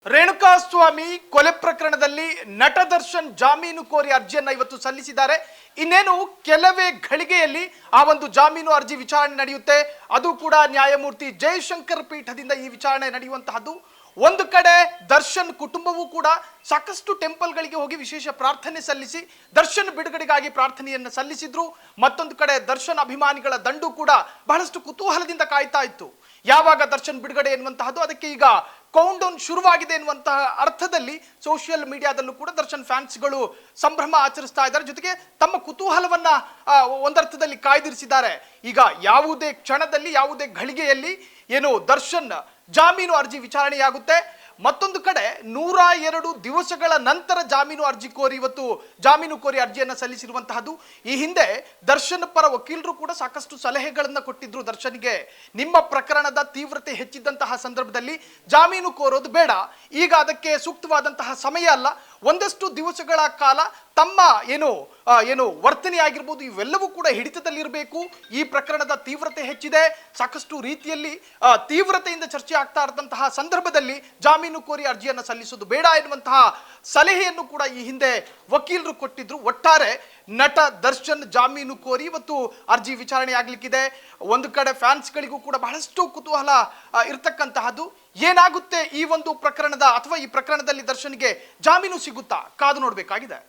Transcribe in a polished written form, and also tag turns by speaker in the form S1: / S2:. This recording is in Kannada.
S1: ರೇಣುಕಾಸ್ವಾಮಿ ಕೊಲೆ ಪ್ರಕರಣದಲ್ಲಿ ನಟ ದರ್ಶನ್ ಜಾಮೀನು ಕೋರಿ ಅರ್ಜಿಯನ್ನು ಇವತ್ತು ಸಲ್ಲಿಸಿದ್ದಾರೆ. ಇನ್ನೇನು ಕೆಲವೇ ಘಳಿಗೆಯಲ್ಲಿ ಆ ಒಂದು ಜಾಮೀನು ಅರ್ಜಿ ವಿಚಾರಣೆ ನಡೆಯುತ್ತೆ. ಅದು ಕೂಡ ನ್ಯಾಯಮೂರ್ತಿ ಜಯಶಂಕರ್ ಪೀಠದಿಂದ ಈ ವಿಚಾರಣೆ ನಡೆಯುವಂತಹದ್ದು. ಒಂದು ಕಡೆ ದರ್ಶನ್ ಕುಟುಂಬವೂ ಕೂಡ ಸಾಕಷ್ಟು ಟೆಂಪಲ್ಗಳಿಗೆ ಹೋಗಿ ವಿಶೇಷ ಪ್ರಾರ್ಥನೆ ಸಲ್ಲಿಸಿ ದರ್ಶನ್ ಬಿಡುಗಡೆಗಾಗಿ ಪ್ರಾರ್ಥನೆಯನ್ನು ಸಲ್ಲಿಸಿದ್ರು. ಮತ್ತೊಂದು ಕಡೆ ದರ್ಶನ್ ಅಭಿಮಾನಿಗಳ ದಂಡು ಕೂಡ ಬಹಳಷ್ಟು ಕುತೂಹಲದಿಂದ ಕಾಯ್ತಾ ಇತ್ತು, ಯಾವಾಗ ದರ್ಶನ್ ಬಿಡುಗಡೆ ಎನ್ನುವಂತಹದ್ದು. ಅದಕ್ಕೆ ಈಗ ಕೌಂಟ್ ಡೌನ್ ಶುರುವಾಗಿದೆ ಎನ್ನುವಂತಹ ಅರ್ಥದಲ್ಲಿ ಸೋಷಿಯಲ್ ಮೀಡಿಯಾದಲ್ಲೂ ಕೂಡ ದರ್ಶನ್ ಫ್ಯಾನ್ಸ್ಗಳು ಸಂಭ್ರಮ ಆಚರಿಸ್ತಾ ಇದ್ದಾರೆ. ಜೊತೆಗೆ ತಮ್ಮ ಕುತೂಹಲವನ್ನ ಒಂದರ್ಥದಲ್ಲಿ ಕಾಯ್ದಿರಿಸಿದ್ದಾರೆ. ಈಗ ಯಾವುದೇ ಕ್ಷಣದಲ್ಲಿ ಯಾವುದೇ ಘಳಿಗೆಯಲ್ಲಿ ಏನು ದರ್ಶನ್ ಜಾಮೀನು ಅರ್ಜಿ ವಿಚಾರಣೆಯಾಗುತ್ತೆ. ಮತ್ತೊಂದು ಕಡೆ 102 ದಿವಸಗಳ ನಂತರ ಜಾಮೀನು ಅರ್ಜಿ ಕೋರಿ ಇವತ್ತು ಜಾಮೀನು ಕೋರಿ ಅರ್ಜಿಯನ್ನು ಸಲ್ಲಿಸಿರುವಂತಹದ್ದು. ಈ ಹಿಂದೆ ದರ್ಶನ್ ಪರ ವಕೀಲರು ಕೂಡ ಸಾಕಷ್ಟು ಸಲಹೆಗಳನ್ನು ಕೊಟ್ಟಿದ್ರು ದರ್ಶನ್ಗೆ. ನಿಮ್ಮ ಪ್ರಕರಣದ ತೀವ್ರತೆ ಹೆಚ್ಚಿದ್ದಂತಹ ಸಂದರ್ಭದಲ್ಲಿ ಜಾಮೀನು ಕೋರೋದು ಬೇಡ, ಈಗ ಅದಕ್ಕೆ ಸೂಕ್ತವಾದಂತಹ ಸಮಯ ಅಲ್ಲ. ಒಂದಷ್ಟು ದಿವಸಗಳ ಕಾಲ ತಮ್ಮ ಏನು ವರ್ತನೆ ಆಗಿರ್ಬೋದು ಇವೆಲ್ಲವೂ ಕೂಡ ಹಿಡಿತದಲ್ಲಿರಬೇಕು. ಈ ಪ್ರಕರಣದ ತೀವ್ರತೆ ಹೆಚ್ಚಿದೆ, ಸಾಕಷ್ಟು ರೀತಿಯಲ್ಲಿ ತೀವ್ರತೆಯಿಂದ ಚರ್ಚೆ ಆಗ್ತಾ ಇರದಂತಹ ಸಂದರ್ಭದಲ್ಲಿ ಜಾಮೀನು ಕೋರಿ ಅರ್ಜಿಯನ್ನು ಸಲ್ಲಿಸೋದು ಬೇಡ ಎನ್ನುವಂತಹ ಸಲಹೆಯನ್ನು ಕೂಡ ಈ ಹಿಂದೆ ವಕೀಲರು ಕೊಟ್ಟಿದ್ರು. ಒಟ್ಟಾರೆ ನಟ ದರ್ಶನ್ ಜಾಮೀನು ಕೋರಿ ಇವತ್ತು ಅರ್ಜಿ ವಿಚಾರಣೆ ಆಗ್ಲಿಕ್ಕಿದೆ. ಒಂದು ಕಡೆ ಫ್ಯಾನ್ಸ್ಗಳಿಗೂ ಕೂಡ ಬಹಳಷ್ಟು ಕುತೂಹಲ ಇರ್ತಕ್ಕಂತಹದ್ದು. ಏನಾಗುತ್ತೆ ಈ ಒಂದು ಪ್ರಕರಣದ ಅಥವಾ ಈ ಪ್ರಕರಣದಲ್ಲಿ ದರ್ಶನ್ಗೆ ಜಾಮೀನು ಸಿಗುತ್ತಾ, ಕಾದು ನೋಡಬೇಕಾಗಿದೆ.